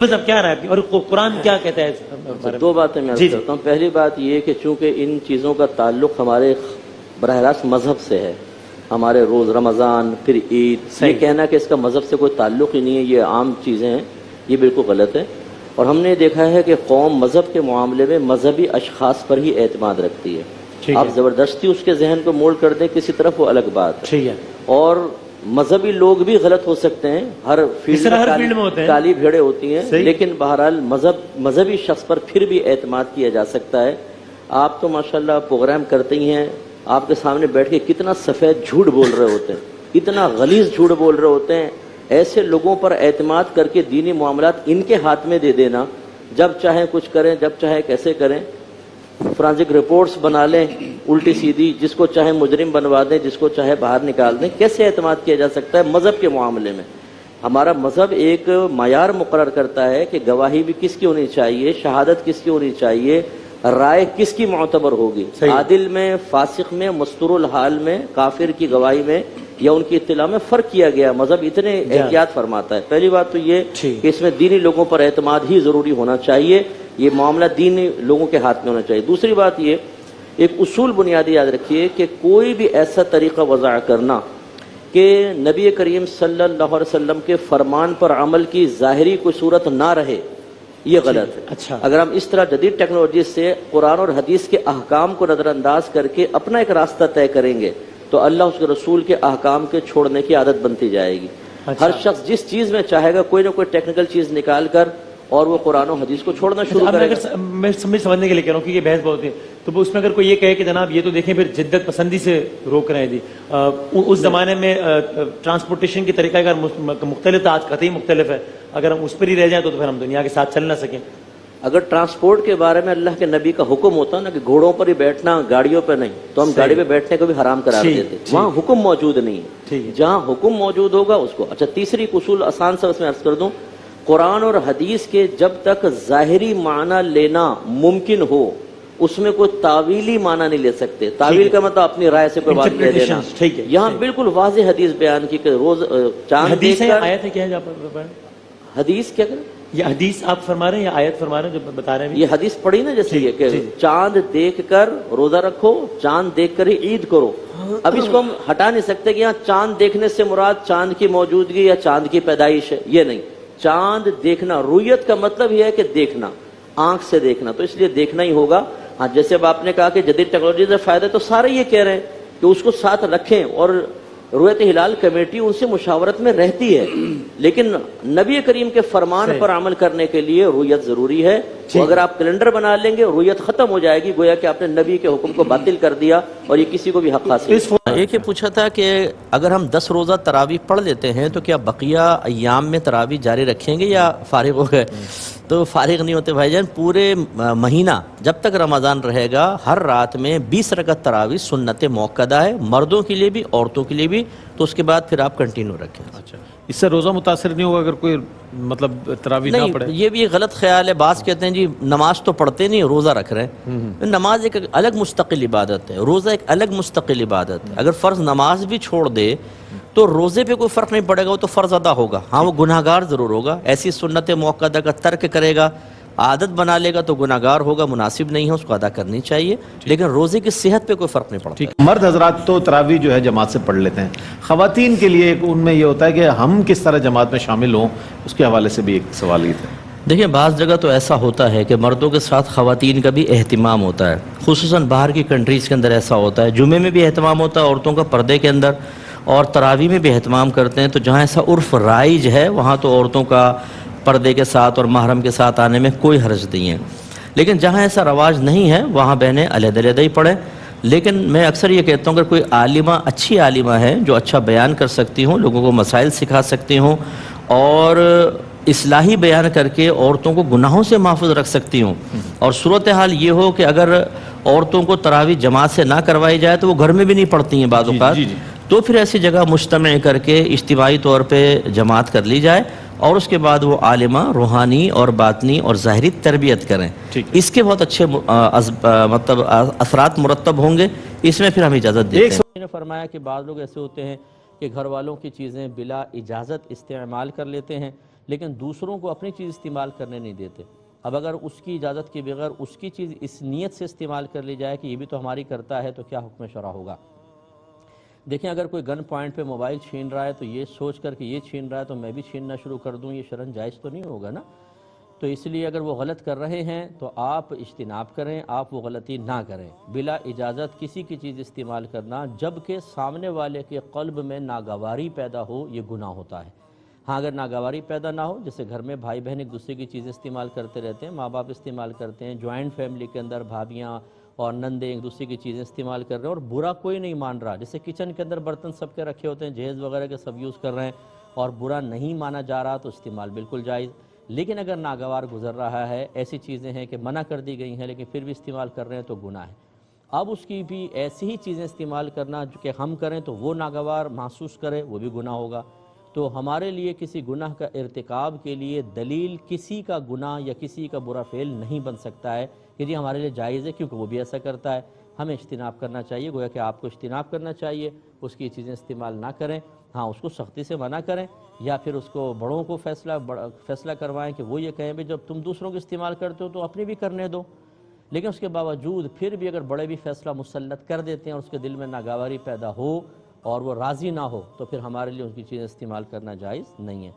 مطلب کیا رہا ہے اور قرآن کیا کہتا ہے؟ دو باتیں میں عرض کرتا ہوں. پہلی بات یہ کہ چونکہ ان چیزوں کا تعلق ہمارے براہ راست مذہب سے ہے، ہمارے روز رمضان پھر عید، یہ کہنا کہ اس کا مذہب سے کوئی تعلق ہی نہیں ہے، یہ عام چیزیں ہیں، یہ بالکل غلط ہے. اور ہم نے دیکھا ہے کہ قوم مذہب کے معاملے میں مذہبی اشخاص پر ہی اعتماد رکھتی ہے. آپ زبردستی اس کے ذہن کو مول کر دیں کسی طرف، وہ الگ بات ہے. اور مذہبی لوگ بھی غلط ہو سکتے ہیں، ہر فیلڈ میں کالی بھیڑیں ہوتی ہیں، لیکن بہرحال مذہبی شخص پر پھر بھی اعتماد کیا جا سکتا ہے. آپ تو ماشاءاللہ پروگرام کرتے ہی ہیں، آپ کے سامنے بیٹھ کے کتنا سفید جھوٹ بول رہے ہوتے ہیں، اتنا غلیظ جھوٹ بول رہے ہوتے ہیں. ایسے لوگوں پر اعتماد کر کے دینی معاملات ان کے ہاتھ میں دے دینا، جب چاہیں کچھ کریں، جب چاہیں کیسے کریں، فرانسک رپورٹس بنا لیں الٹی سیدھی، جس کو چاہے مجرم بنوا دیں، جس کو چاہے باہر نکال دیں. کیسے اعتماد کیا جا سکتا ہے مذہب کے معاملے میں؟ ہمارا مذہب ایک معیار مقرر کرتا ہے کہ گواہی بھی کس کی ہونی چاہیے، شہادت کس کی ہونی چاہیے، رائے کس کی معتبر ہوگی، عادل میں، فاسق میں، مستور الحال میں، کافر کی گواہی میں یا ان کی اطلاع میں فرق کیا گیا. مذہب اتنے احتیاط فرماتا ہے. پہلی بات تو یہ کہ اس میں دینی لوگوں پر اعتماد ہی ضروری ہونا چاہیے، یہ معاملہ دینی لوگوں کے ہاتھ میں ہونا چاہیے. دوسری بات یہ، ایک اصول بنیادی یاد رکھیے کہ کوئی بھی ایسا طریقہ وضع کرنا کہ نبی کریم صلی اللہ علیہ وسلم کے فرمان پر عمل کی ظاہری کوئی صورت نہ رہے، یہ غلط ہے. اگر ہم اس طرح جدید ٹیکنالوجی سے قرآن اور حدیث کے احکام کو نظر انداز کر کے اپنا ایک راستہ طے کریں گے تو اللہ اس کے رسول کے احکام کے چھوڑنے کی عادت بنتی جائے گی. ہر شخص جس چیز میں چاہے گا کوئی نہ کوئی ٹیکنیکل چیز نکال کر اور وہ قرآن و حدیث کو چھوڑنا شروع کرے گا. میں سمجھنے کے لیے کہہ رہا ہوں کہ یہ بحث بہت ہے، تو اس میں اگر کوئی یہ کہے کہ جناب یہ تو دیکھیں پھر جدت پسندی سے روک رہے ہیں جی، اس زمانے میں ٹرانسپورٹیشن کی طریقہ کار مختلف تھا، آج قطعی مختلف ہے. اگر ہم اس پر ہی رہ جائیں تو پھر ہم دنیا کے ساتھ چل نہ سکیں. اگر ٹرانسپورٹ کے بارے میں اللہ کے نبی کا حکم ہوتا نا کہ گھوڑوں پر ہی بیٹھنا، گاڑیوں پہ نہیں، تو ہم گاڑی پہ بیٹھنے کو بھی حرام قرار دیتے. وہاں حکم موجود نہیں ہے، جہاں حکم موجود ہوگا اس کو. اچھا، تیسری اصول آسان سے اس میں عرض کر دوں، قرآن اور حدیث کے جب تک ظاہری معنی لینا ممکن ہو اس میں کوئی تعویلی معنی نہیں لے سکتے. تعویل کا مطلب اپنی رائے سے کوئی بات کہہ دینا. یہاں بالکل واضح حدیث بیان کی کہ روز چاند دیکھ کر آیت ہے کیا ہے، حدیث کیا کریں، یہ حدیث آپ فرما رہے ہیں یا آیت فرما رہے ہیں جو بتا رہے ہیں؟ یہ حدیث پڑھی نا، جیسے یہ کہ چاند دیکھ کر روزہ رکھو، چاند دیکھ کر ہی عید کرو. اب اس کو ہم ہٹا نہیں سکتے کہ یہاں چاند دیکھنے سے مراد چاند کی موجودگی یا چاند کی پیدائش ہے، یہ نہیں. چاند دیکھنا، رویت کا مطلب یہ ہے کہ دیکھنا، آنکھ سے دیکھنا، تو اس لیے دیکھنا ہی ہوگا. ہاں، جیسے اب آپ نے کہا کہ جدید ٹیکنالوجی سے فائدہ، تو سارے یہ کہہ رہے ہیں کہ اس کو ساتھ رکھیں، اور رویت ہلال کمیٹی ان سے مشاورت میں رہتی ہے، لیکن نبی کریم کے فرمان پر عمل کرنے کے لیے رویت ضروری ہے. تو اگر آپ کیلنڈر بنا لیں گے رویت ختم ہو جائے گی، گویا کہ آپ نے نبی کے حکم کو باطل کر دیا اور یہ کسی کو بھی حق حاصل نہیں. ایک یہ پوچھا تھا کہ اگر ہم 10 روزہ تراویح پڑھ لیتے ہیں تو کیا بقیہ ایام میں تراویح جاری رکھیں گے یا فارغ ہو گئے؟ تو فارغ نہیں ہوتے بھائی جان. پورے مہینہ جب تک رمضان رہے گا ہر رات میں 20 رکعت تراویح سنت موقدہ ہے، مردوں کے لیے بھی عورتوں کے لیے بھی. تو اس کے بعد پھر آپ کنٹینیو رکھیں. اچھا، اس سے روزہ متاثر نہیں ہوگا اگر کوئی مطلب تراویح نہ پڑھے؟ یہ بھی ایک غلط خیال ہے. بعض کہتے ہیں جی نماز تو پڑھتے نہیں، روزہ رکھ رہے ہیں. نماز ایک الگ مستقل عبادت ہے، روزہ ایک الگ مستقل عبادت ہے. اگر فرض نماز بھی چھوڑ دے تو روزے پہ کوئی فرق نہیں پڑے گا، وہ تو فرض ادا ہوگا. ہاں، وہ گناہگار ضرور ہوگا. ایسی سنت موقدہ کا ترک کرے گا، عادت بنا لے گا تو گناہگار ہوگا، مناسب نہیں ہے، اس کو ادا کرنی چاہیے. لیکن روزے کی صحت پہ کوئی فرق نہیں پڑتا. مرد حضرات تو تراویح جو ہے جماعت سے پڑھ لیتے ہیں، خواتین کے لیے ان میں یہ ہوتا ہے کہ ہم کس طرح جماعت میں شامل ہوں، اس کے حوالے سے بھی ایک سوال یہ تھا. دیکھیں، بعض جگہ تو ایسا ہوتا ہے کہ مردوں کے ساتھ خواتین کا بھی اہتمام ہوتا ہے، خصوصاً باہر کی کنٹریز کے اندر ایسا ہوتا ہے. جمعے میں بھی اہتمام ہوتا ہے عورتوں کا پردے کے اندر، اور تراویح میں بھی اہتمام کرتے ہیں. تو جہاں ایسا عرف رائج ہے وہاں تو عورتوں کا پردے کے ساتھ اور محرم کے ساتھ آنے میں کوئی حرج نہیں ہے. لیکن جہاں ایسا رواج نہیں ہے وہاں بہنیں علیحدہ علیحدہ ہی پڑھیں. لیکن میں اکثر یہ کہتا ہوں کہ کوئی عالمہ، اچھی عالمہ ہے جو اچھا بیان کر سکتی ہوں، لوگوں کو مسائل سکھا سکتی ہوں اور اصلاحی بیان کر کے عورتوں کو گناہوں سے محفوظ رکھ سکتی ہوں، اور صورتحال یہ ہو کہ اگر عورتوں کو تراویح جماعت سے نہ کروائی جائے تو وہ گھر میں بھی نہیں پڑھتی ہیں بعض اوقات، تو پھر ایسی جگہ مجتمع کر کے اجتماعی طور پہ جماعت کر لی جائے اور اس کے بعد وہ عالمہ روحانی اور باطنی اور ظاہری تربیت کریں. اس کے بہت اچھے مطلب اثرات مرتب ہوں گے. اس میں پھر ہم اجازت دیتے ہیں. نے فرمایا کہ بعض لوگ ایسے ہوتے ہیں کہ گھر والوں کی چیزیں بلا اجازت استعمال کر لیتے ہیں. لیکن دوسروں کو اپنی چیز استعمال کرنے نہیں دیتے۔ اب اگر اس کی اجازت کے بغیر اس کی چیز اس نیت سے استعمال کر لی جائے کہ یہ بھی تو ہماری کرتا ہے، تو کیا حکم شرع ہوگا؟ دیکھیں اگر کوئی گن پوائنٹ پہ موبائل چھین رہا ہے تو یہ سوچ کر کہ یہ چھین رہا ہے تو میں بھی چھیننا شروع کر دوں، یہ شرعاً جائز تو نہیں ہوگا نا۔ تو اس لیے اگر وہ غلط کر رہے ہیں تو آپ اجتناب کریں، آپ وہ غلطی نہ کریں۔ بلا اجازت کسی کی چیز استعمال کرنا جبکہ سامنے والے کے قلب میں ناگواری پیدا ہو، یہ گناہ ہوتا ہے۔ ہاں اگر ناگواری پیدا نہ ہو، جیسے گھر میں بھائی بہن ایک دوسرے کی چیزیں استعمال کرتے رہتے ہیں، ماں باپ استعمال کرتے ہیں، جوائنٹ فیملی کے اندر بھابیاں اور نندے ایک دوسرے کی چیزیں استعمال کر رہے ہیں اور برا کوئی نہیں مان رہا، جیسے کچن کے اندر برتن سب کے رکھے ہوتے ہیں، جہیز وغیرہ کے سب یوز کر رہے ہیں اور برا نہیں مانا جا رہا، تو استعمال بالکل جائز۔ لیکن اگر ناگوار گزر رہا ہے، ایسی چیزیں ہیں کہ منع کر دی گئی ہیں لیکن پھر بھی استعمال کر رہے ہیں، تو گناہ ہے۔ اب اس کی بھی ایسی ہی چیزیں استعمال کرنا جو کہ ہم کریں تو وہ ناگوار محسوس کرے، وہ بھی گناہ ہوگا۔ تو ہمارے لیے کسی گناہ کا ارتکاب کے لیے دلیل کسی کا گناہ یا کسی کا برا فعل نہیں بن سکتا ہے کہ جی ہمارے لیے جائز ہے کیونکہ وہ بھی ایسا کرتا ہے۔ ہمیں اجتناب کرنا چاہیے، گویا کہ آپ کو اجتناب کرنا چاہیے، اس کی چیزیں استعمال نہ کریں۔ ہاں اس کو سختی سے منع کریں یا پھر اس کو بڑوں کو فیصلہ کروائیں کہ وہ یہ کہیں بھی جب تم دوسروں کو استعمال کرتے ہو تو اپنی بھی کرنے دو۔ لیکن اس کے باوجود پھر بھی اگر بڑے بھی فیصلہ مسلط کر دیتے ہیں اور اس کے دل میں ناگواری پیدا ہو اور وہ راضی نہ ہو، تو پھر ہمارے لیے ان کی چیزیں استعمال کرنا جائز نہیں ہے۔